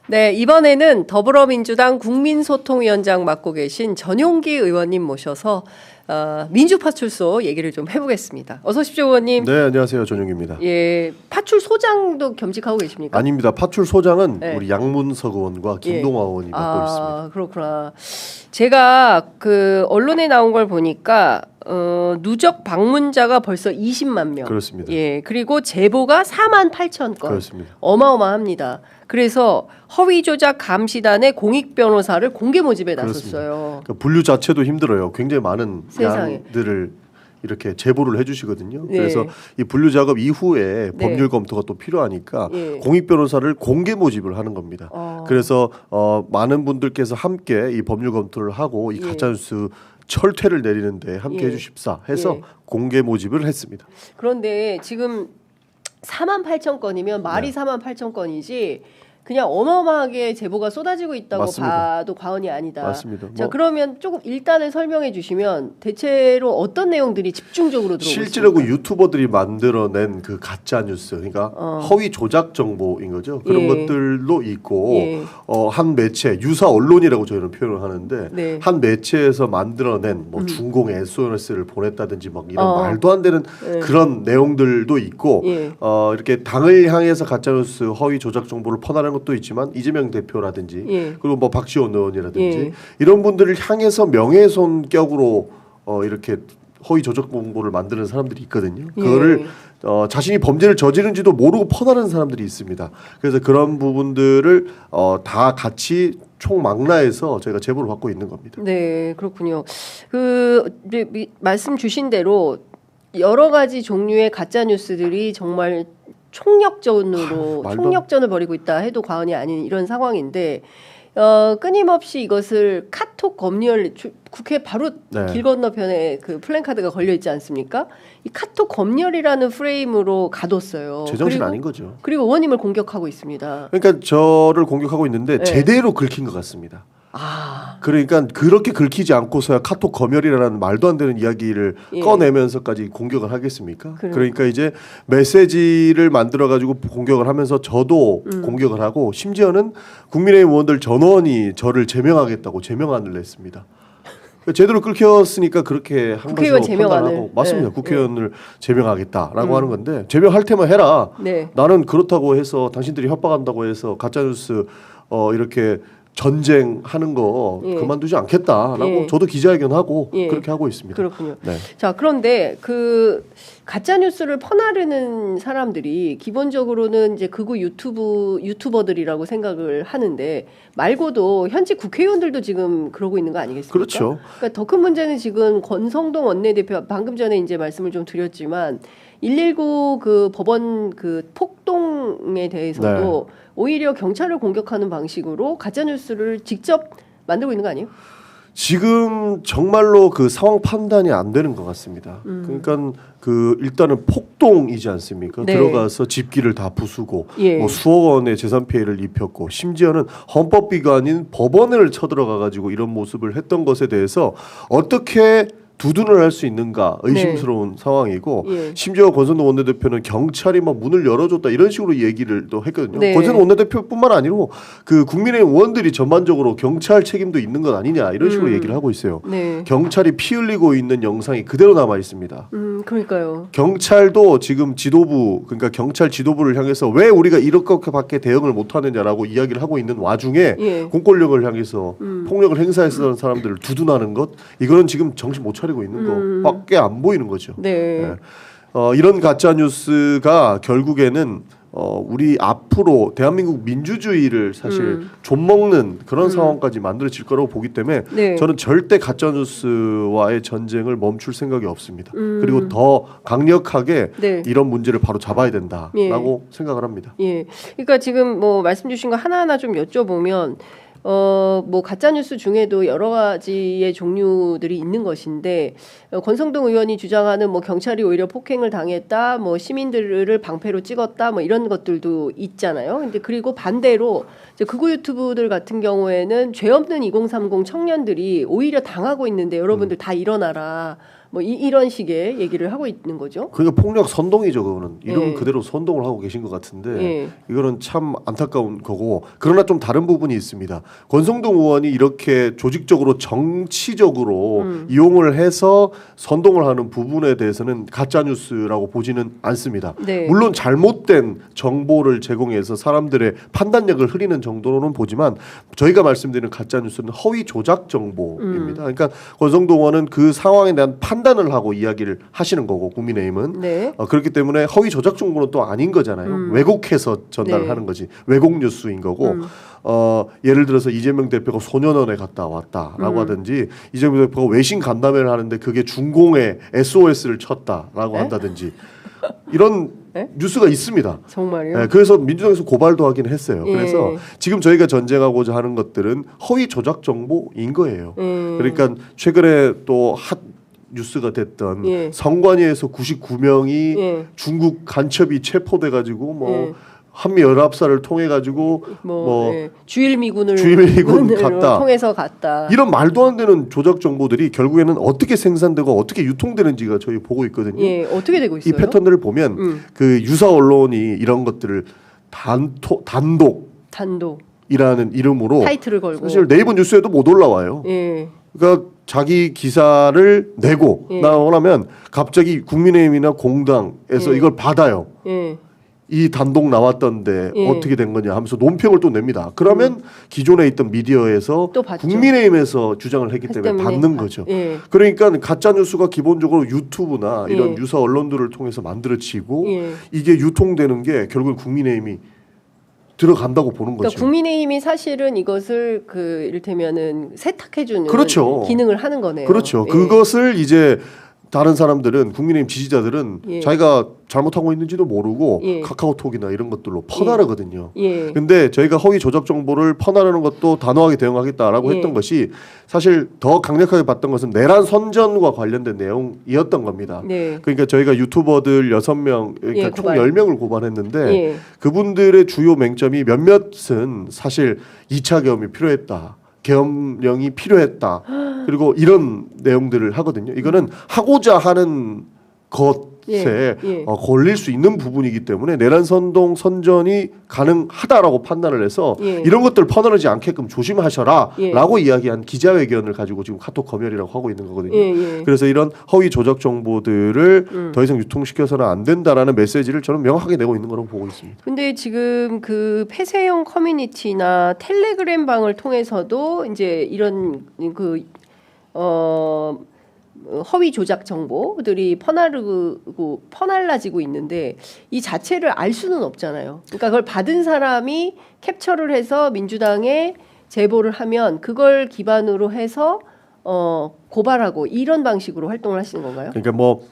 네, 이번에는 더불어민주당 국민소통위원장 맡고 계신 전용기 의원님 모셔서 민주파출소 얘기를 좀 해보겠습니다. 어서 오십시오, 의원님. 네, 안녕하세요. 전용기입니다. 예, 파출소장도 겸직하고 계십니까? 아닙니다. 파출소장은 네. 우리 양문석 의원과 김동화 의원이 맡고 있습니다. 그렇구나. 제가 그 언론에 나온 걸 보니까 누적 방문자가 벌써 20만 명. 그렇습니다. 예, 그리고 제보가 4만 8천 건. 그렇습니다. 어마어마합니다. 그래서 허위 조작 감시단의 공익 변호사를 공개 모집에 나섰어요. 그러니까 분류 자체도 힘들어요. 굉장히 많은 세상에. 양들을 이렇게 제보를 해주시거든요. 네. 그래서 이 분류 작업 이후에 네. 법률 검토가 또 필요하니까 예. 공익 변호사를 공개 모집을 하는 겁니다. 그래서 많은 분들께서 함께 이 법률 검토를 하고 이 예. 가짜뉴스 철퇴를 내리는데 함께 예. 해주십사 해서 예. 공개 모집을 했습니다. 그런데 지금 4만 8천 건이면 말이 네. 4만 8천 건이지 그냥 어마어마하게 제보가 쏟아지고 있다고 맞습니다. 봐도 과언이 아니다. 맞습니다. 자, 뭐 그러면 조금 일단은 설명해 주시면 대체로 어떤 내용들이 집중적으로 들어오고 실제로 그 있습니까? 유튜버들이 만들어낸 그 가짜 뉴스, 그러니까 허위 조작 정보인 거죠. 그런 예. 것들도 있고 예. 한 매체 유사 언론이라고 저희는 표현을 하는데 네. 한 매체에서 만들어낸 뭐 중공 SNS를 보냈다든지 막 이런 말도 안 되는 예. 그런 내용들도 있고 예. 이렇게 당을 향해서 가짜 뉴스 허위 조작 정보를 퍼나르는 것도 있지만 이재명 대표라든지 예. 그리고 뭐 박지원 의원이라든지 예. 이런 분들을 향해서 명예훼손격으로 이렇게 허위 조작 정보를 만드는 사람들이 있거든요. 그거를 자신이 범죄를 저지른지도 모르고 퍼나르는 사람들이 있습니다. 그래서 그런 부분들을 다 같이 총망라해서 저희가 제보를 받고 있는 겁니다. 네, 그렇군요. 그 이제 말씀 주신 대로 여러 가지 종류의 가짜 뉴스들이 정말 총력전으로 말도 총력전을 벌이고 있다 해도 과언이 아닌 이런 상황인데 끊임없이 이것을 카톡 검열 국회 바로 네. 길 건너편에 그 플랜카드가 걸려 있지 않습니까? 이 카톡 검열이라는 프레임으로 가뒀어요. 제정신 그리고, 아닌 거죠. 그리고 의원님을 공격하고 있습니다. 그러니까 저를 공격하고 있는데 네. 제대로 긁힌 것 같습니다. 아, 그러니까 그렇게 긁히지 않고서야 카톡 검열이라는 말도 안 되는 이야기를 예. 꺼내면서까지 공격을 하겠습니까? 그러니까. 그러니까 이제 메시지를 만들어 가지고 공격을 하면서 저도 공격을 하고 심지어는 국민의힘 의원들 전원이 저를 제명하겠다고 제명안을 냈습니다. 제대로 긁혔으니까 그렇게 한 국회의원 것으로 제명안을. 판단하고 맞습니다. 네. 국회의원을 제명하겠다라고 하는 건데 제명할 테면 해라. 네. 나는 그렇다고 해서 당신들이 협박한다고 해서 가짜뉴스 이렇게 전쟁하는 거 예. 그만두지 않겠다라고 예. 저도 기자회견하고 예. 그렇게 하고 있습니다. 그렇군요. 네. 자, 그런데 그 가짜 뉴스를 퍼나르는 사람들이 기본적으로는 이제 극우 유튜버들이라고 생각을 하는데 말고도 현직 국회의원들도 지금 그러고 있는 거 아니겠습니까? 그렇죠. 그러니까 더 큰 문제는 지금 권성동 원내대표 방금 전에 이제 말씀을 좀 드렸지만 119 그 법원 그 폭동에 대해서도 오히려 경찰을 공격하는 방식으로 가짜 뉴스를 직접 만들고 있는 거 아니에요? 지금 정말로 그 상황 판단이 안 되는 것 같습니다. 그러니까 그 일단은 폭동이지 않습니까? 네. 들어가서 집기를 다 부수고 예. 뭐 수억 원의 재산 피해를 입혔고 심지어는 헌법기관인 법원을 쳐들어가 가지고 이런 모습을 했던 것에 대해서 어떻게 두둔을 할 수 있는가 의심스러운 상황이고 예. 심지어 권성동 원내대표는 경찰이 막 문을 열어줬다 이런 식으로 얘기를 또 했거든요. 네. 권성동 원내대표뿐만 아니고 그 국민의힘 의원들이 전반적으로 경찰 책임도 있는 것 아니냐 이런 식으로 얘기를 하고 있어요. 네. 경찰이 피 흘리고 있는 영상이 그대로 남아 있습니다. 그러니까요. 경찰도 지금 지도부 그러니까 경찰 지도부를 향해서 왜 우리가 이렇게밖에 대응을 못하느냐라고 이야기를 하고 있는 와중에 예. 공권력을 향해서 폭력을 행사했던 사람들을 두둔하는 것 이거는 지금 정신 못 차리고 있는 거밖에 안 보이는 거죠. 네. 네. 이런 가짜 뉴스가 결국에는 우리 앞으로 대한민국 민주주의를 사실 좀먹는 그런 상황까지 만들어질 거라고 보기 때문에 네. 저는 절대 가짜 뉴스와의 전쟁을 멈출 생각이 없습니다. 그리고 더 강력하게 네. 이런 문제를 바로 잡아야 된다라고 생각을 합니다. 예. 그러니까 지금 뭐 말씀 주신 거 하나하나 좀 여쭤보면 뭐 가짜 뉴스 중에도 여러 가지의 종류들이 있는 것인데 권성동 의원이 주장하는 뭐 경찰이 오히려 폭행을 당했다, 뭐 시민들을 방패로 찍었다, 뭐 이런 것들도 있잖아요. 근데 그리고 반대로 이제 극우 유튜브들 같은 경우에는 죄 없는 2030 청년들이 오히려 당하고 있는데 여러분들 다 일어나라. 뭐 이런 식의 얘기를 하고 있는 거죠. 그러니까 폭력 선동이죠. 그거는 이름 예. 그대로 선동을 하고 계신 것 같은데 예. 이거는 참 안타까운 거고 그러나 좀 다른 부분이 있습니다. 권성동 의원이 이렇게 조직적으로 정치적으로 이용을 해서 선동을 하는 부분에 대해서는 가짜 뉴스라고 보지는 않습니다. 네. 물론 잘못된 정보를 제공해서 사람들의 판단력을 흐리는 정도로는 보지만 저희가 말씀드리는 가짜 뉴스는 허위 조작 정보입니다. 그러니까 권성동 의원은 그 상황에 대한 판단을 하고 이야기를 하시는 거고 국민의힘은 네. 그렇기 때문에 허위 조작 정보는 또 아닌 거잖아요. 왜곡해서 전달을 네. 하는 거지. 왜곡 뉴스인 거고 예를 들어서 이재명 대표가 소년원에 갔다 왔다라고 하든지 이재명 대표가 외신 간담회를 하는데 그게 중공에 SOS를 쳤다라고 네? 한다든지 이런 네? 뉴스가 있습니다. 정말요? 네, 그래서 민주당에서 고발도 하긴 했어요. 예. 그래서 지금 저희가 전쟁하고자 하는 것들은 허위 조작 정보인 거예요. 그러니까 최근에 또 핫 뉴스가 됐던 예. 성관위에서 99명이 예. 중국 간첩이 체포돼 가지고 뭐 예. 한미 연합사를 통해 가지고 예. 주일미군을 주일미군 갔다. 통해서 갔다. 이런 말도 안 되는 조작 정보들이 결국에는 어떻게 생산되고 어떻게 유통되는지가 저희 보고 있거든요. 예, 어떻게 되고 있어요? 이 패턴들을 보면 그 유사 언론이 이런 것들을 단독이라는 이름으로 타이틀을 걸고 사실 네이버 뉴스에도 못 올라와요. 예. 그러니까 자기 기사를 내고 예. 나오면 갑자기 국민의힘이나 공당에서 예. 이걸 받아요. 예. 이 단독 나왔던데 예. 어떻게 된 거냐 하면서 논평을 또 냅니다. 그러면 기존에 있던 미디어에서 또 받죠. 국민의힘에서 주장을 했기 때문에 때문에 받는 거죠. 예. 그러니까 가짜 뉴스가 기본적으로 유튜브나 이런 예. 유사 언론들을 통해서 만들어지고 예. 이게 유통되는 게 결국은 국민의힘이 들어간다고 보는 그러니까 거죠. 국민의힘이 사실은 이것을 그 이를테면은 세탁해주는 그렇죠. 기능을 하는 거네요. 그렇죠. 예. 그것을 이제 다른 사람들은 국민의힘 지지자들은 예. 자기가 잘못하고 있는지도 모르고 예. 카카오톡이나 이런 것들로 퍼나르거든요. 예. 근데 저희가 허위 조작 정보를 퍼나르는 것도 단호하게 대응하겠다라고 예. 했던 것이 사실 더 강력하게 봤던 것은 내란 선전과 관련된 내용이었던 겁니다. 네. 그러니까 저희가 유튜버들 6명 그러니까 예, 총 고발. 10명을 고발했는데 예. 그분들의 주요 맹점이 몇몇은 사실 2차 계엄이 필요했다. 계엄령이 필요했다. 그리고 이런 내용들을 하거든요. 이거는 하고자 하는 것에 예. 걸릴 수 있는 부분이기 때문에 내란 선동 선전이 가능하다라고 판단을 해서 예. 이런 것들 퍼나르지 않게끔 조심하셔라라고 예. 이야기한 기자회견을 가지고 지금 카톡 검열이라고 하고 있는 거거든요. 예. 그래서 이런 허위 조작 정보들을 더 이상 유통시켜서는 안 된다라는 메시지를 저는 명확하게 내고 있는 거라고 보고 있습니다. 근데 지금 그 폐쇄형 커뮤니티나 텔레그램 방을 통해서도 이제 이런 허위 조작 정보들이 퍼날라지고 있는데 이 자체를 알 수는 없잖아요. 그러니까 그걸 받은 사람이 캡처를 해서 민주당에 제보를 하면 그걸 기반으로 해서 고발하고 이런 방식으로 활동을 하시는 건가요? 그러니까 뭐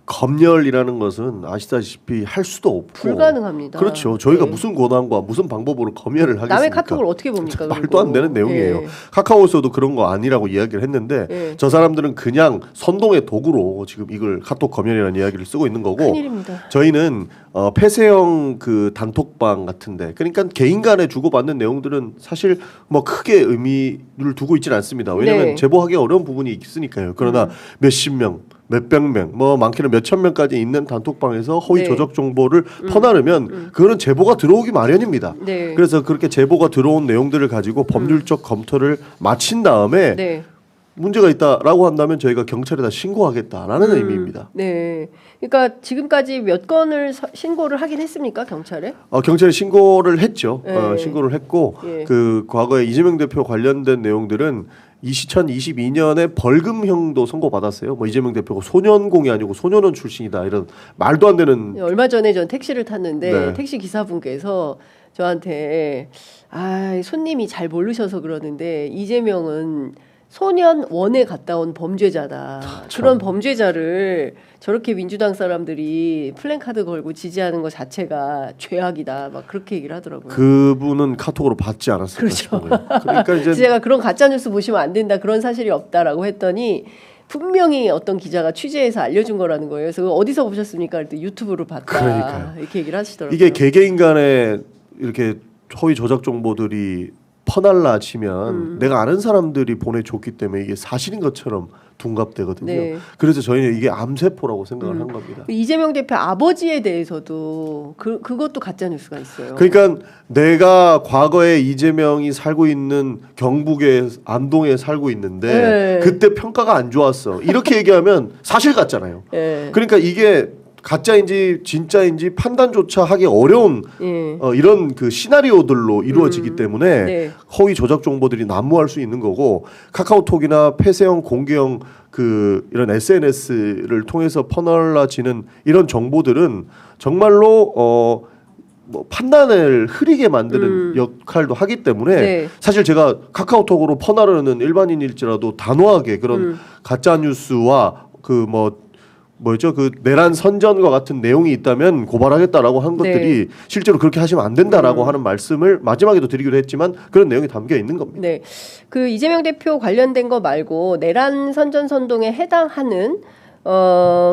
검열이라는 것은 아시다시피 할 수도 없고 불가능합니다. 그렇죠. 저희가 네. 무슨 권한과 무슨 방법으로 검열을 하겠습니까? 남의 카톡을 어떻게 봅니까? 말도 안 되는 내용이에요. 예. 카카오에서도 그런 거 아니라고 이야기를 했는데 예. 저 사람들은 그냥 선동의 도구로 지금 이걸 카톡 검열이라는 이야기를 쓰고 있는 거고 큰일입니다. 저희는 폐쇄형 그 단톡방 같은데 그러니까 개인 간에 주고받는 내용들은 사실 뭐 크게 의미를 두고 있지는 않습니다. 왜냐하면 네. 제보하기 어려운 부분이 있으니까요. 그러나 몇십 명 몇백 명, 뭐 많게는 몇천 명까지 있는 단톡방에서 허위 네. 조작 정보를 퍼나르면 그거는 제보가 들어오기 마련입니다. 네. 그래서 그렇게 제보가 들어온 내용들을 가지고 법률적 검토를 마친 다음에 네. 문제가 있다라고 한다면 저희가 경찰에다 신고하겠다라는 의미입니다. 네. 그러니까 지금까지 몇 건을 신고를 하긴 했습니까, 경찰에? 경찰에 신고를 했죠. 네. 신고를 했고 예. 그 과거에 이재명 대표 관련된 내용들은 2022년에 벌금형도 선고받았어요. 뭐 이재명 대표가 소년공이 아니고 소년원 출신이다 이런 말도 안 되는. 얼마 전에 전 택시를 탔는데 네. 택시 기사분께서 저한테 손님이 잘 모르셔서 그러는데 이재명은 소년원에 갔다 온 범죄자다. 그런 범죄자를 저렇게 민주당 사람들이 플랜카드 걸고 지지하는 것 자체가 죄악이다. 막 그렇게 얘기를 하더라고요. 그분은 카톡으로 받지 않았을까 그렇죠. 싶어요. 그러니까 이제 제가 그런 가짜 뉴스 보시면 안 된다. 그런 사실이 없다라고 했더니 분명히 어떤 기자가 취재해서 알려준 거라는 거예요. 그래서 어디서 보셨습니까? 그랬더니 유튜브로 봤다. 그러니까요. 이렇게 얘기를 하시더라고요. 이게 개개인 간에 이렇게 허위 조작 정보들이 퍼날라치면 내가 아는 사람들이 보내줬기 때문에 이게 사실인 것처럼 둔갑되거든요. 네. 그래서 저희는 이게 암세포라고 생각을 한 겁니다. 이재명 대표 아버지에 대해서도 그것도 가짜 뉴스가 있어요. 그러니까 내가 과거에 이재명이 살고 있는 경북의 안동에 살고 있는데 네. 그때 평가가 안 좋았어. 이렇게 얘기하면 사실 같잖아요. 네. 그러니까 이게 가짜인지 진짜인지 판단조차 하기 어려운 예. 이런 그 시나리오들로 이루어지기 때문에 네. 허위 조작 정보들이 난무할 수 있는 거고 카카오톡이나 폐쇄형 공개형 그 이런 SNS를 통해서 퍼날라지는 이런 정보들은 정말로 뭐 판단을 흐리게 만드는 역할도 하기 때문에 네. 사실 제가 카카오톡으로 퍼나르는 일반인일지라도 단호하게 그런 가짜 뉴스와 그 뭐였죠? 그 내란 선전과 같은 내용이 있다면 고발하겠다라고 한 것들이 실제로 그렇게 하시면 안 된다라고 하는 말씀을 마지막에도 드리기로 했지만 그런 내용이 담겨 있는 겁니다. 네. 그 이재명 대표 관련된 거 말고 내란 선전 선동에 해당하는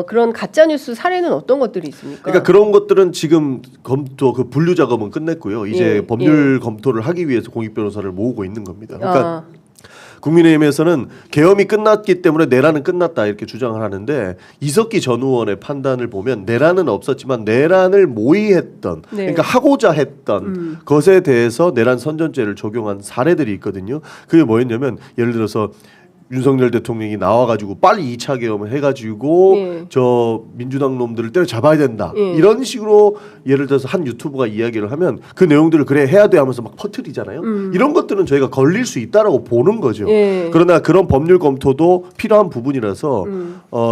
그런 가짜 뉴스 사례는 어떤 것들이 있습니까? 그러니까 그런 것들은 지금 검토 그 분류 작업은 끝냈고요. 이제 법률 검토를 하기 위해서 공익 변호사를 모으고 있는 겁니다. 그러니까 국민의힘에서는 계엄이 끝났기 때문에 내란은 끝났다 이렇게 주장을 하는데 이석기 전 의원의 판단을 보면 내란은 없었지만 내란을 모의했던 그러니까 하고자 했던 것에 대해서 내란 선전죄를 적용한 사례들이 있거든요. 그게 뭐였냐면 예를 들어서 윤석열 대통령이 나와가지고 빨리 2차 계엄을 해가지고 저 민주당 놈들을 때려잡아야 된다 이런 식으로 예를 들어서 한 유튜버가 이야기를 하면 그 내용들을 그래 해야 돼 하면서 막 퍼뜨리잖아요. 이런 것들은 저희가 걸릴 수 있다라고 보는 거죠. 그러나 그런 법률 검토도 필요한 부분이라서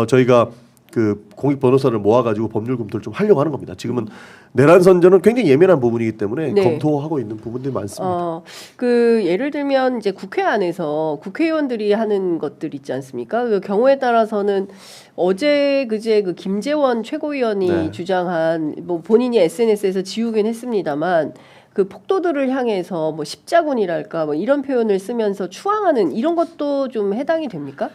저희가 그 공익 변호사를 모아가지고 법률 검토를 좀 하려고 하는 겁니다. 지금은 내란 선전은 굉장히 예민한 부분이기 때문에 검토하고 있는 부분들이 많습니다. 그 예를 들면 이제 국회 안에서 국회의원들이 하는 것들 있지 않습니까? 그 경우에 따라서는 어제 그제 그 김재원 최고위원이 주장한 뭐 본인이 SNS에서 지우긴 했습니다만 그 폭도들을 향해서 뭐 십자군이랄까 뭐 이런 표현을 쓰면서 추앙하는 이런 것도 좀 해당이 됩니까?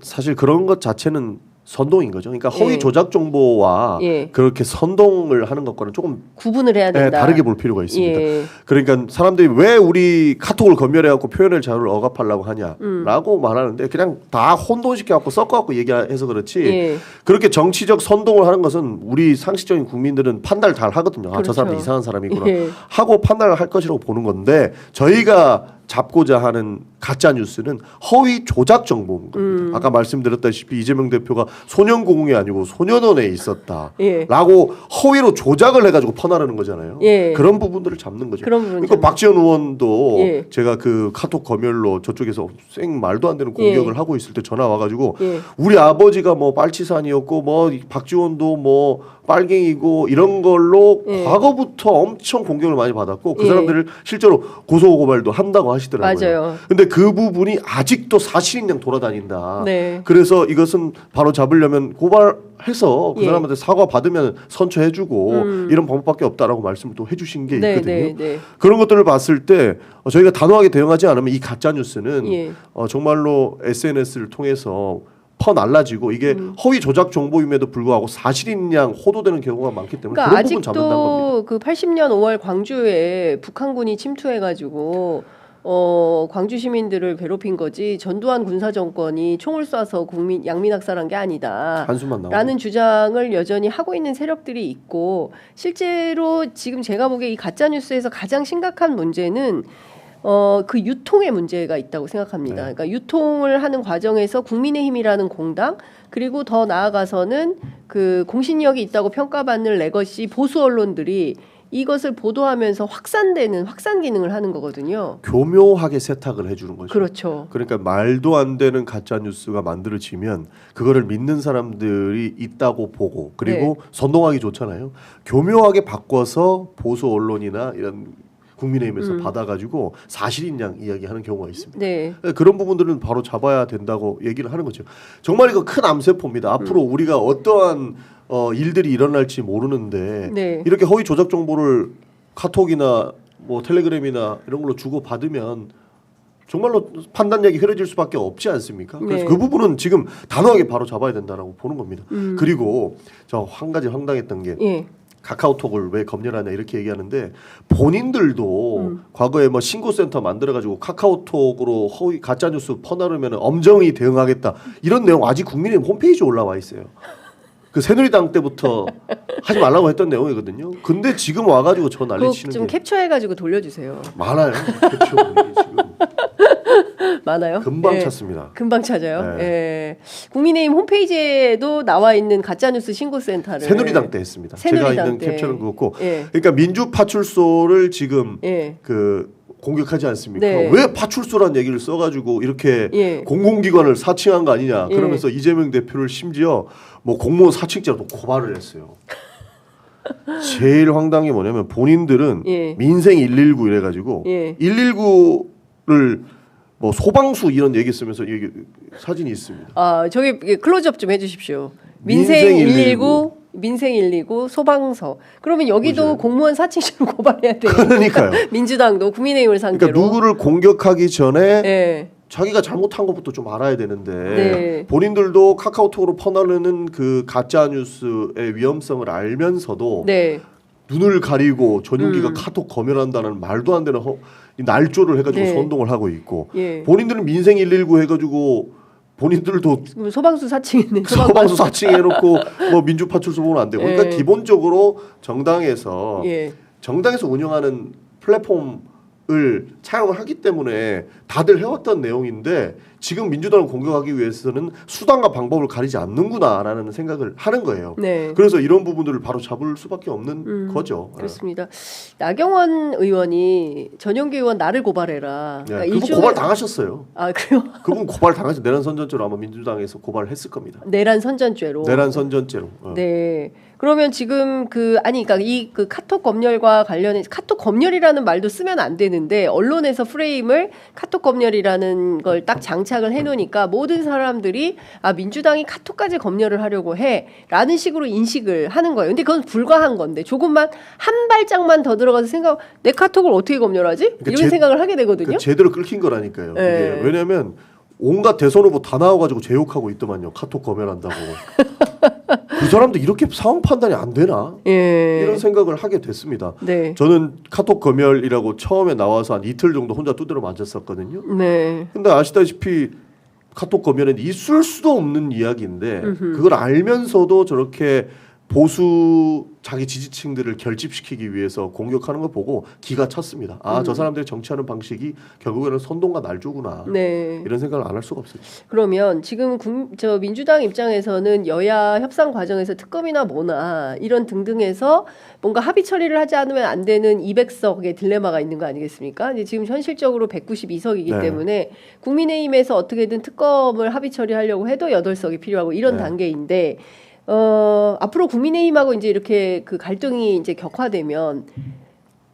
사실 그런 것 자체는 선동인 거죠. 그러니까 허위 조작 정보와 그렇게 선동을 하는 것과는 조금 구분을 해야 된다. 다르게 볼 필요가 있습니다. 그러니까 사람들이 왜 우리 카톡을 검열해갖고 표현의 자유를 억압하려고 하냐라고 말하는데 그냥 다 혼돈시켜갖고 섞어갖고 얘기해서 그렇지 그렇게 정치적 선동을 하는 것은 우리 상식적인 국민들은 판단을 잘 하거든요. 아, 저 사람도 이상한 사람이구나 하고 판단을 할 것이라고 보는 건데 저희가 잡고자 하는 가짜 뉴스는 허위 조작 정보인 겁니다. 아까 말씀드렸다시피 이재명 대표가 소년공궁이 아니고 소년원에 있었다라고 허위로 조작을 해가지고 퍼나르는 거잖아요. 그런 부분들을 잡는 거죠. 그러니까 박지원 의원도 제가 그 카톡 검열로 저쪽에서 쌩 말도 안 되는 공격을 하고 있을 때 전화 와가지고 우리 아버지가 뭐 빨치산이었고 뭐 박지원도 뭐 빨갱이고 이런 걸로 과거부터 엄청 공격을 많이 받았고 그 사람들을 실제로 고소고발도 한다고 하시더라고요. 맞아요. 근데 그 부분이 아직도 사실인 양 돌아다닌다. 그래서 이것은 바로 잡으려면 고발해서 그 사람한테 사과 받으면 선처해주고 이런 방법밖에 없다라고 말씀을 또 해주신 게 있거든요. 그런 것들을 봤을 때 저희가 단호하게 대응하지 않으면 이 가짜 뉴스는 정말로 SNS를 통해서 퍼날라지고 이게 허위 조작 정보임에도 불구하고 사실인 양 호도되는 경우가 많기 때문에 그러니까 그런 부분 잡는다는 겁니다. 아직도 그 80년 5월 광주에 북한군이 침투해가지고 광주 시민들을 괴롭힌 거지 전두환 군사 정권이 총을 쏴서 양민학살한 게 아니다. 한숨만 나오고. 라는 주장을 여전히 하고 있는 세력들이 있고 실제로 지금 제가 보기에 이 가짜 뉴스에서 가장 심각한 문제는 그 유통의 문제가 있다고 생각합니다. 그러니까 유통을 하는 과정에서 국민의힘이라는 공당 그리고 더 나아가서는 그 공신력이 있다고 평가받는 레거시 보수 언론들이 이것을 보도하면서 확산되는 확산 기능을 하는 거거든요. 교묘하게 세탁을 해주는 거죠. 그렇죠. 그러니까 말도 안 되는 가짜 뉴스가 만들어지면 그거를 믿는 사람들이 있다고 보고 그리고 선동하기 좋잖아요. 교묘하게 바꿔서 보수 언론이나 이런 국민의힘에서 받아가지고 사실인 양 이야기하는 경우가 있습니다. 그런 부분들은 바로 잡아야 된다고 얘기를 하는 거죠. 정말 이거 큰 암세포입니다. 앞으로 우리가 어떠한 일들이 일어날지 모르는데 이렇게 허위 조작 정보를 카톡이나 뭐 텔레그램이나 이런 걸로 주고 받으면 정말로 판단력이 흐려질 수밖에 없지 않습니까? 그래서 그 부분은 지금 단호하게 바로 잡아야 된다라고 보는 겁니다. 그리고 저 한 가지 황당했던 게 카카오톡을 왜 검열하냐 이렇게 얘기하는데 본인들도 과거에 뭐 신고센터 만들어가지고 카카오톡으로 허위 가짜뉴스 퍼나르면 엄정히 대응하겠다 이런 내용 아직 국민의힘 홈페이지에 올라와 있어요. 그 새누리당 때부터 하지 말라고 했던 내용이거든요. 근데 지금 와가지고 저 난리치는 좀 게 캡처해가지고 돌려주세요. 많아요. 그렇죠. 지금 많아요? 금방 예. 찾습니다. 금방 찾아요. 네. 예. 국민의힘 홈페이지에도 나와 있는 가짜뉴스 신고센터를 새누리당 때 했습니다. 새누리당 제가 있는 때. 캡처는 그렇고, 예. 그러니까 민주파출소를 지금 예. 그 공격하지 않습니까? 네. 왜 파출소란 얘기를 써가지고 이렇게 예. 공공기관을 사칭한 거 아니냐? 예. 그러면서 이재명 대표를 심지어 뭐 공무원 사칭죄로 고발을 했어요. 제일 황당한 게 뭐냐면 본인들은 예. 민생 119 이래가지고 예. 119를 뭐 소방수 이런 얘기 쓰면서 여기 사진이 있습니다. 아, 저기 클로즈업 좀 해주십시오. 민생 민생 119, 119, 민생 119, 소방서. 그러면 여기도 그죠. 공무원 사칭죄로 고발해야 돼요. 그러니까요. 민주당도 국민의힘을 상대로. 그러니까 누구를 공격하기 전에 예. 자기가 잘못한 것부터 좀 알아야 되는데 네. 본인들도 카카오톡으로 퍼나르는 그 가짜 뉴스의 위험성을 알면서도 네. 눈을 가리고 전용기가 카톡 검열한다는 말도 안 되는 이 날조를 해가지고 네. 선동을 하고 있고 예. 본인들은 민생 119 해가지고 본인들도 그럼 소방수 사칭했네. 소방수 사칭해놓고 뭐 민주파출소 보면 안 되고 그러니까 예. 기본적으로 정당에서 예. 운영하는 플랫폼을 차용을 하기 때문에 다들 해왔던 내용인데 지금 민주당을 공격하기 위해서는 수단과 방법을 가리지 않는구나라는 생각을 하는 거예요. 네. 그래서 이런 부분들을 바로 잡을 수밖에 없는 거죠. 그렇습니다. 나경원 의원이 전용기 의원 나를 고발해라. 네, 그분 고발 당하셨어요. 아, 그래요? 그분 고발 당하셔. 내란 선전죄로 아마 민주당에서 고발을 했을 겁니다. 내란 선전죄로. 내란 선전죄로. 네. 그러면 지금 그러니까 이 그 카톡 검열과 관련해 카톡 검열이라는 말도 쓰면 안 되는데 언론에서 프레임을 카톡 검열이라는 걸 딱 장착을 해놓으니까 모든 사람들이 아 민주당이 카톡까지 검열을 하려고 해라는 식으로 인식을 하는 거예요. 근데 그건 불가한 건데 조금만 한 발짝만 더 들어가서 생각 내 카톡을 어떻게 검열하지? 그러니까 이런 생각을 하게 되거든요. 그러니까 제대로 끌킨 거라니까요. 네. 이게. 왜냐하면 온갖 대선 후보 다 나와가지고 제욕하고 있더만요. 카톡 검열한다고. 그 사람도 이렇게 상황 판단이 안 되나? 예. 이런 생각을 하게 됐습니다. 네. 저는 카톡 검열이라고 처음에 나와서 한 이틀 정도 혼자 두드려 맞았었거든요. 네. 근데 아시다시피 카톡 검열은 있을 수도 없는 이야기인데 그걸 알면서도 저렇게 보수 자기 지지층들을 결집시키기 위해서 공격하는 걸 보고 기가 찼습니다. 아, 저 사람들이 정치하는 방식이 결국에는 선동과 날조구나. 네. 이런 생각을 안 할 수가 없어요. 그러면 지금 저 민주당 입장에서는 여야 협상 과정에서 특검이나 뭐나 이런 등등해서 뭔가 합의 처리를 하지 않으면 안 되는 200석의 딜레마가 있는 거 아니겠습니까? 이제 지금 현실적으로 192석이기 네. 때문에 국민의힘에서 어떻게든 특검을 합의 처리하려고 해도 8석이 필요하고 이런 네. 단계인데 앞으로 국민의힘하고 이제 이렇게 그 갈등이 이제 격화되면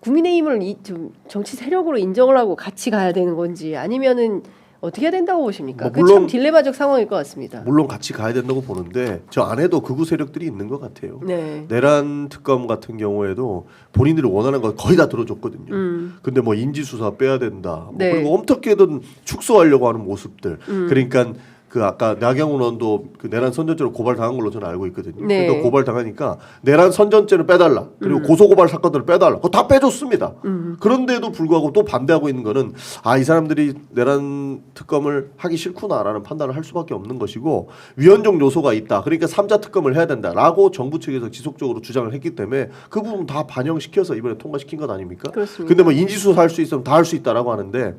국민의힘을 좀 정치 세력으로 인정을 하고 같이 가야 되는 건지 아니면은 어떻게 해야 된다고 보십니까? 뭐 그 참 딜레마적 상황일 것 같습니다. 물론 같이 가야 된다고 보는데 저 안에도 극우 세력들이 있는 것 같아요. 네. 내란 특검 같은 경우에도 본인들이 원하는 거 거의 다 들어줬거든요. 근데 뭐 인지수사 빼야 된다. 뭐 네. 그리고 어떻게든 축소하려고 하는 모습들. 그러니까 그 아까 나경원 의원도 그 내란 선전죄로 고발 당한 걸로 저는 알고 있거든요. 네. 그러니까 고발 당하니까 내란 선전죄는 빼달라. 그리고 고소 고발 사건들을 빼달라. 그거 다 빼줬습니다. 그런데도 불구하고 또 반대하고 있는 거는 아, 이 사람들이 내란 특검을 하기 싫구나라는 판단을 할 수밖에 없는 것이고 위헌적 요소가 있다. 그러니까 3자 특검을 해야 된다라고 정부 측에서 지속적으로 주장을 했기 때문에 그 부분 다 반영시켜서 이번에 통과시킨 것 아닙니까? 그렇습니다. 근데 뭐 인지수사 할 수 있으면 다 할 수 있다라고 하는데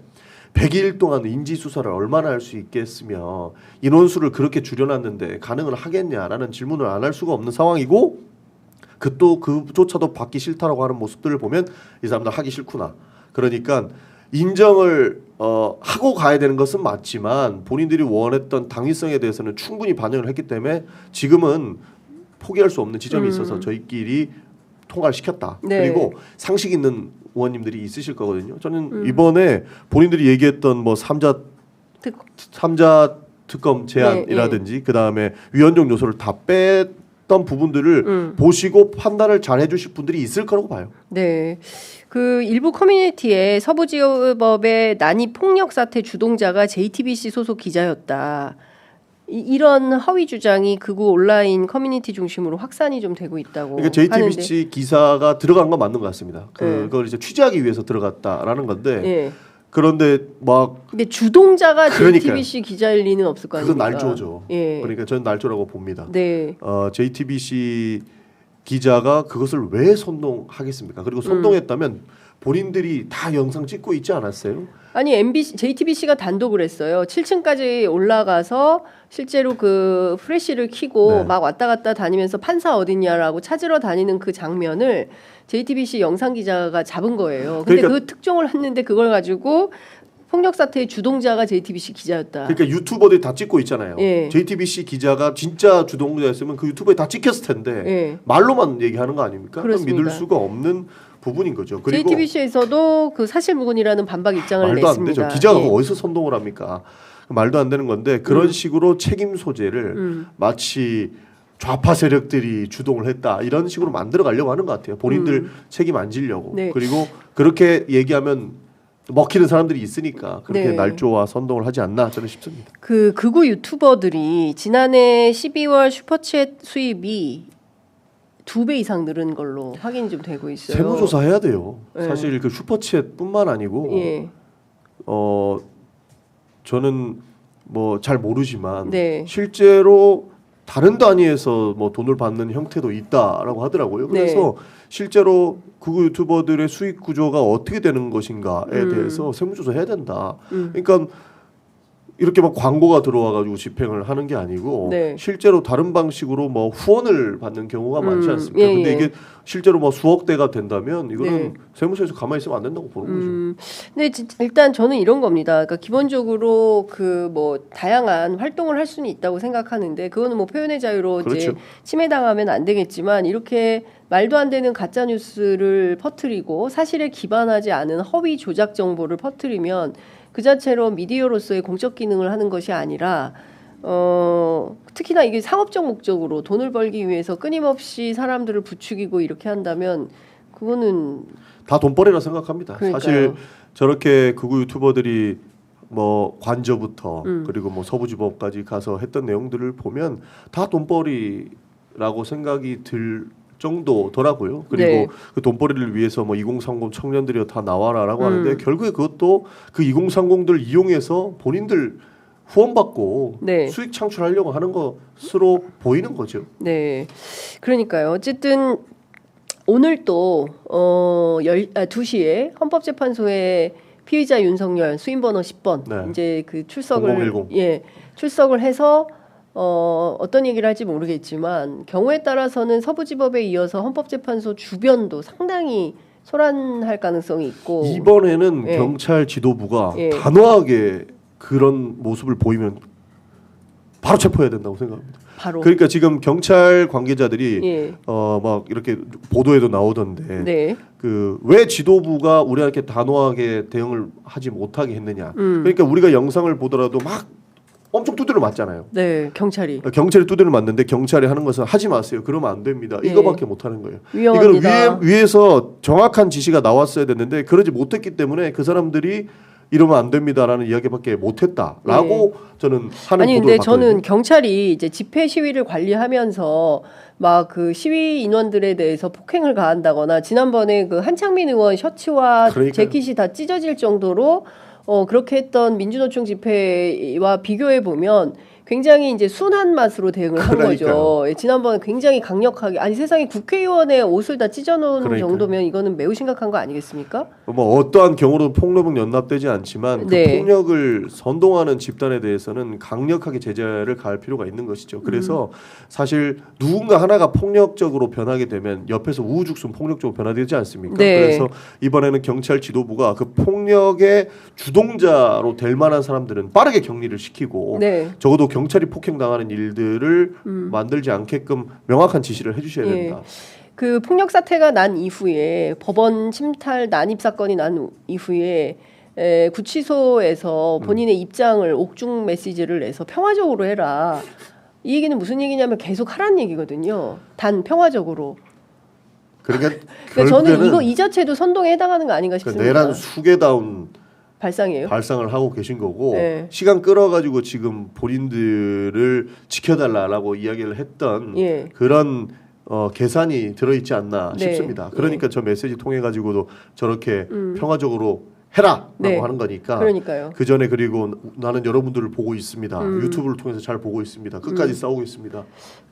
100일 동안 인지수사를 얼마나 할 수 있겠으며 인원수를 그렇게 줄여놨는데 가능을 하겠냐라는 질문을 안 할 수가 없는 상황이고 그조차도 받기 싫다라고 하는 모습들을 보면 이 사람들 하기 싫구나. 그러니까 인정을 하고 가야 되는 것은 맞지만 본인들이 원했던 당위성에 대해서는 충분히 반영을 했기 때문에 지금은 포기할 수 없는 지점이 있어서 저희끼리 통과를 시켰다. 네. 그리고 상식 있는 의원님들이 있으실 거거든요. 저는 이번에 본인들이 얘기했던 뭐 3자 특검 제안이라든지 그다음에 위헌적 요소를 다 뺐던 부분들을 보시고 판단을 잘 해주실 분들이 있을 거라고 봐요. 네. 그 일부 커뮤니티에 서부지법의 난입 폭력 사태 주동자가 JTBC 소속 기자였다. 이런 허위 주장이 극우 온라인 커뮤니티 중심으로 확산이 좀 되고 있다고. 그러니까 JTBC 기사가 들어간 건 맞는 것 같습니다. 그걸 이제 취재하기 위해서 들어갔다라는 건데. 예. 그런데 막 근데 주동자가 그러니까요. JTBC 기자일 리는 없을 거 아닙니까? 그건 날조죠. 예. 그러니까 저는 날조라고 봅니다. 네. JTBC 기자가 그것을 왜 선동하겠습니까? 그리고 선동했다면 본인들이 다 영상 찍고 있지 않았어요? 아니 JTBC가 단독을 했어요. 7층까지 올라가서 실제로 그 프레시를 켜고 네. 막 왔다 갔다 다니면서 판사 어딨냐라고 찾으러 다니는 그 장면을 JTBC 영상 기자가 잡은 거예요. 근데 그러니까, 그 특종을 했는데 그걸 가지고 폭력 사태의 주동자가 JTBC 기자였다. 그러니까 유튜버들이 다 찍고 있잖아요. 예. JTBC 기자가 진짜 주동자였으면 그 유튜브에 다 찍혔을 텐데 예. 말로만 얘기하는 거 아닙니까? 그럼 그렇습니다. 믿을 수가 없는 부분인 거죠. 그리고 JTBC에서도 그 사실무근이라는 반박 입장을 말도 안 냈습니다. 되죠. 기자가 예. 어디서 선동을 합니까? 말도 안 되는 건데 그런 식으로 책임 소재를 마치 좌파 세력들이 주동을 했다 이런 식으로 만들어 가려고 하는 것 같아요. 본인들 책임 안 지려고. 네. 그리고 그렇게 얘기하면 먹히는 사람들이 있으니까 그렇게 네. 날조와 선동을 하지 않나 저는 싶습니다. 그 극우 유튜버들이 지난해 12월 슈퍼챗 수입이 2배 이상 늘은 걸로 확인이 좀 되고 있어요. 세무조사 해야 돼요. 네. 사실 그 슈퍼챗뿐만 아니고 예. 저는 뭐 잘 모르지만 네. 실제로 다른 단위에서 뭐 돈을 받는 형태도 있다라고 하더라고요. 그래서 실제로 극우 유튜버들의 수익 구조가 어떻게 되는 것인가에 대해서 세무조사 해야 된다. 그러니까 이렇게 막 광고가 들어와가지고 집행을 하는 게 아니고 네. 실제로 다른 방식으로 뭐 후원을 받는 경우가 많지 않습니까? 예, 근데 예. 이게 실제로 뭐 수억 대가 된다면 이거는 네. 세무서에서 가만히 있으면 안 된다고 보는 거죠. 근데 일단 저는 이런 겁니다. 그러니까 기본적으로 그 뭐 다양한 활동을 할 수는 있다고 생각하는데 그거는 뭐 표현의 자유로 이제 그렇죠. 침해당하면 안 되겠지만 이렇게 말도 안 되는 가짜 뉴스를 퍼뜨리고 사실에 기반하지 않은 허위 조작 정보를 퍼뜨리면 그 자체로 미디어로서의 공적 기능을 하는 것이 아니라 특히나 이게 상업적 목적으로 돈을 벌기 위해서 끊임없이 사람들을 부추기고 이렇게 한다면 그거는 다 돈벌이라 생각합니다. 그러니까요. 사실 저렇게 극우 유튜버들이 뭐 관저부터 그리고 뭐 서부지법까지 가서 했던 내용들을 보면 다 돈벌이라고 생각이 들 정도더라고요. 그리고 네. 그 돈벌이를 위해서 뭐 2030 청년들이 다 나와라라고 하는데 결국에 그것도 그 2030들 이용해서 본인들 후원받고 네. 수익 창출하려고 하는 것으로 보이는 거죠. 네. 그러니까요. 어쨌든 오늘 또 2시에 헌법재판소에 피의자 윤석열 수임번호 10번 네. 이제 그 출석을 0010. 출석을 해서 어떤 얘기를 할지 모르겠지만 경우에 따라서는 서부지법에 이어서 헌법재판소 주변도 상당히 소란할 가능성이 있고 이번에는 예. 경찰 지도부가 예. 단호하게 그런 모습을 보이면 바로 체포해야 된다고 생각합니다. 바로 그러니까 지금 경찰 관계자들이 예. 막 이렇게 보도에도 나오던데 네. 그 왜 지도부가 우리가 이렇게 단호하게 대응을 하지 못하게 했느냐. 그러니까 우리가 영상을 보더라도 막 엄청 두드려 맞잖아요. 네, 경찰이 경찰이 두드려 맞는데 경찰이 하는 것은 하지 마세요. 그러면 안 됩니다. 네. 이거밖에 못 하는 거예요. 위험합니다. 이거는 위에서 정확한 지시가 나왔어야 됐는데 그러지 못했기 때문에 그 사람들이 이러면 안 됩니다라는 이야기밖에 못했다라고 저는 하는 아니 보도를 근데 봤거든요. 저는 경찰이 이제 집회 시위를 관리하면서 막 그 시위 인원들에 대해서 폭행을 가한다거나 지난번에 그 한창민 의원 셔츠와 그러니까요. 재킷이 다 찢어질 정도로 그렇게 했던 민주노총 집회와 비교해 보면 굉장히 이제 순한 맛으로 대응을 한 거죠. 그러니까요. 예, 지난번에 굉장히 강력하게 아니 세상에 국회의원의 옷을 다 찢어놓은 그러니까요. 정도면 이거는 매우 심각한 거 아니겠습니까? 뭐 어떠한 경우도 폭력은 연납되지 않지만 그 네. 폭력을 선동하는 집단에 대해서는 강력하게 제재를 가할 필요가 있는 것이죠. 그래서 사실 누군가 하나가 폭력적으로 변하게 되면 옆에서 우후죽순 폭력적으로 변화되지 않습니까? 네. 그래서 이번에는 경찰 지도부가 그 폭력의 주동자로 될 만한 사람들은 빠르게 격리를 시키고 네. 적어도 경찰이 폭행당하는 일들을 만들지 않게끔 명확한 지시를 해주셔야 예. 됩니다. 그 폭력 사태가 난 이후에 법원 침탈 난입 사건이 난 이후에 구치소에서 본인의 입장을 옥중 메시지를 내서 평화적으로 해라. 이 얘기는 무슨 얘기냐면 계속 하라는 얘기거든요. 단 평화적으로. 그러니까 그러니까 저는 결국에는 이 자체도 선동에 해당하는 거 아닌가 그러니까 싶습니다. 내란 수계다운 발상이에요? 발상을 하고 계신 거고 네. 시간 끌어가지고 지금 본인들을 지켜달라라고 이야기를 했던 예. 그런 계산이 들어있지 않나 네. 싶습니다. 그러니까 저 메시지 통해 가지고도 저렇게 평화적으로 해라라고 네. 하는 거니까. 그러니까요. 그 전에 그리고 나는 여러분들을 보고 있습니다. 유튜브를 통해서 잘 보고 있습니다. 끝까지 싸우고 있습니다.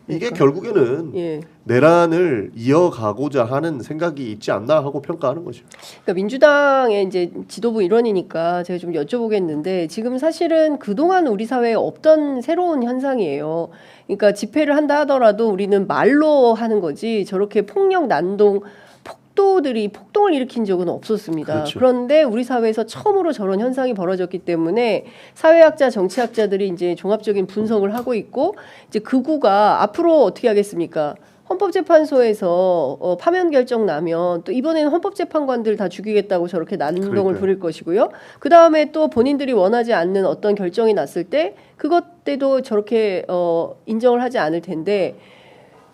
이게 그러니까. 결국에는 예. 내란을 이어가고자 하는 생각이 있지 않나 하고 평가하는 거죠. 그러니까 민주당의 이제 지도부 일원이니까 제가 좀 여쭤보겠는데 지금 사실은 그동안 우리 사회에 없던 새로운 현상이에요. 그러니까 집회를 한다 하더라도 우리는 말로 하는 거지 저렇게 폭력 난동 폭도들이 폭동을 일으킨 적은 없었습니다. 그렇죠. 그런데 우리 사회에서 처음으로 저런 현상이 벌어졌기 때문에 사회학자, 정치학자들이 이제 종합적인 분석을 하고 있고 이제 극우가 앞으로 어떻게 하겠습니까? 헌법재판소에서 파면 결정 나면 또 이번에는 헌법재판관들 다 죽이겠다고 저렇게 난동을 그러니까요. 부릴 것이고요. 그 다음에 또 본인들이 원하지 않는 어떤 결정이 났을 때 그것 때도 저렇게 인정을 하지 않을 텐데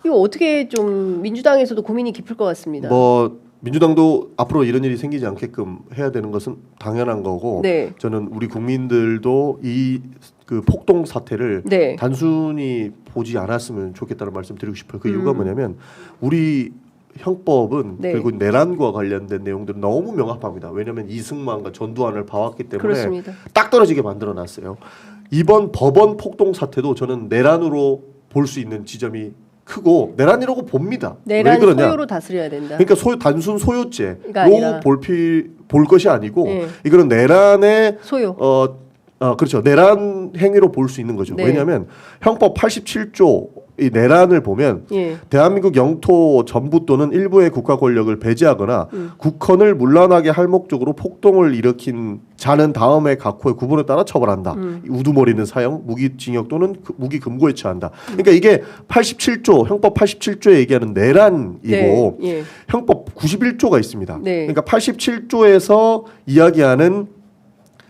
이거 어떻게 좀 민주당에서도 고민이 깊을 것 같습니다. 뭐 민주당도 앞으로 이런 일이 생기지 않게끔 해야 되는 것은 당연한 거고 네. 저는 우리 국민들도 이 그 폭동 사태를 네. 단순히 보지 않았으면 좋겠다는 말씀 드리고 싶어요. 그 이유가 뭐냐면 우리 형법은 네. 그리고 내란과 관련된 내용들은 너무 명확합니다. 왜냐하면 이승만과 전두환을 봐왔기 때문에 그렇습니다. 딱 떨어지게 만들어놨어요. 이번 법원 폭동 사태도 저는 내란으로 볼 수 있는 지점이 크고 내란이라고 봅니다. 내란 왜 그러냐? 소유로 다스려야 된다. 그러니까 단순 소유죄로 아니라. 볼 것이 아니고 네. 이거는 내란의 소유. 그렇죠. 내란 행위로 볼 수 있는 거죠. 네. 왜냐하면 형법 87조 이 내란을 보면 예. 대한민국 영토 전부 또는 일부의 국가 권력을 배제하거나 국헌을 문란하게 할 목적으로 폭동을 일으킨 자는 다음에 각호의 구분에 따라 처벌한다. 우두머리는 사형, 무기징역 또는 무기 금고에 처한다. 그러니까 이게 87조 형법 87조에 얘기하는 내란이고 네. 예. 형법 91조가 있습니다. 네. 그러니까 87조에서 이야기하는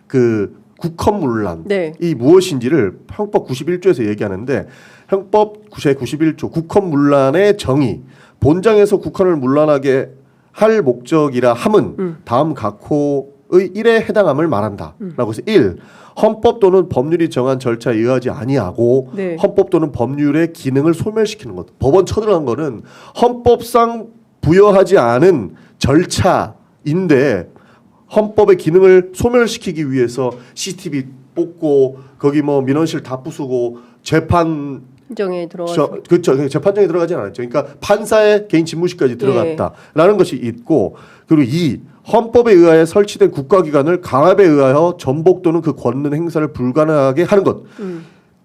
그 국헌문란 네. 이 무엇인지를 형법 91조에서 얘기하는데 형법 제91조 국헌문란의 정의 본장에서 국헌을 문란하게 할 목적이라 함은 다음 각호의 1에 해당함을 말한다라고 해서 1. 헌법 또는 법률이 정한 절차에 의하지 아니하고 네. 헌법 또는 법률의 기능을 소멸시키는 것. 법원 쳐들어간 거는 헌법상 부여하지 않은 절차인데 헌법의 기능을 소멸시키기 위해서 CCTV 뽑고 거기 뭐 민원실 다 부수고 정에 들어가서 그렇죠. 재판정에 들어가진 않았죠. 그러니까 판사의 개인 집무실까지 들어갔다라는 것이 있고 그리고 2. 헌법에 의하여 설치된 국가기관을 강압에 의하여 전복 또는 그 권능 행사를 불가능하게 하는 것.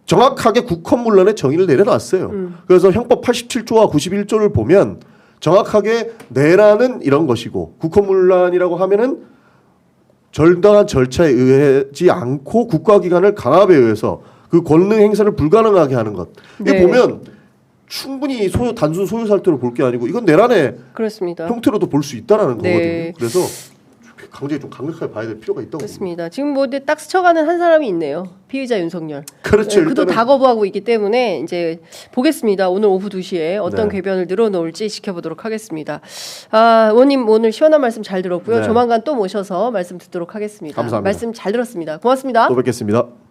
정확하게 국헌문란의 정의를 내려놨어요. 그래서 형법 87조와 91조를 보면 정확하게 내란은 이런 것이고 국헌문란이라고 하면은 정당한 절차에 의하지 않고 국가기관을 강압에 의해서 그 권능 행사를 불가능하게 하는 것. 이게 네. 보면 충분히 단순 소유 사태로 볼 게 아니고 이건 내란의 그렇습니다. 형태로도 볼 수 있다라는 네. 거거든요. 그래서 굉장히 좀 강력하게 봐야 될 필요가 있다고 봅니다. 그렇습니다. 지금 뭐 딱 스쳐가는 한 사람이 있네요. 피의자 윤석열. 그렇죠. 네, 그도 일단은 다 거부하고 있기 때문에 이제 보겠습니다. 오늘 오후 2시에 어떤 네. 궤변을 늘어놓을지 지켜보도록 하겠습니다. 아, 의원님 오늘 시원한 말씀 잘 들었고요. 네. 조만간 또 모셔서 말씀 듣도록 하겠습니다. 감사합니다. 말씀 잘 들었습니다. 고맙습니다. 또 뵙겠습니다.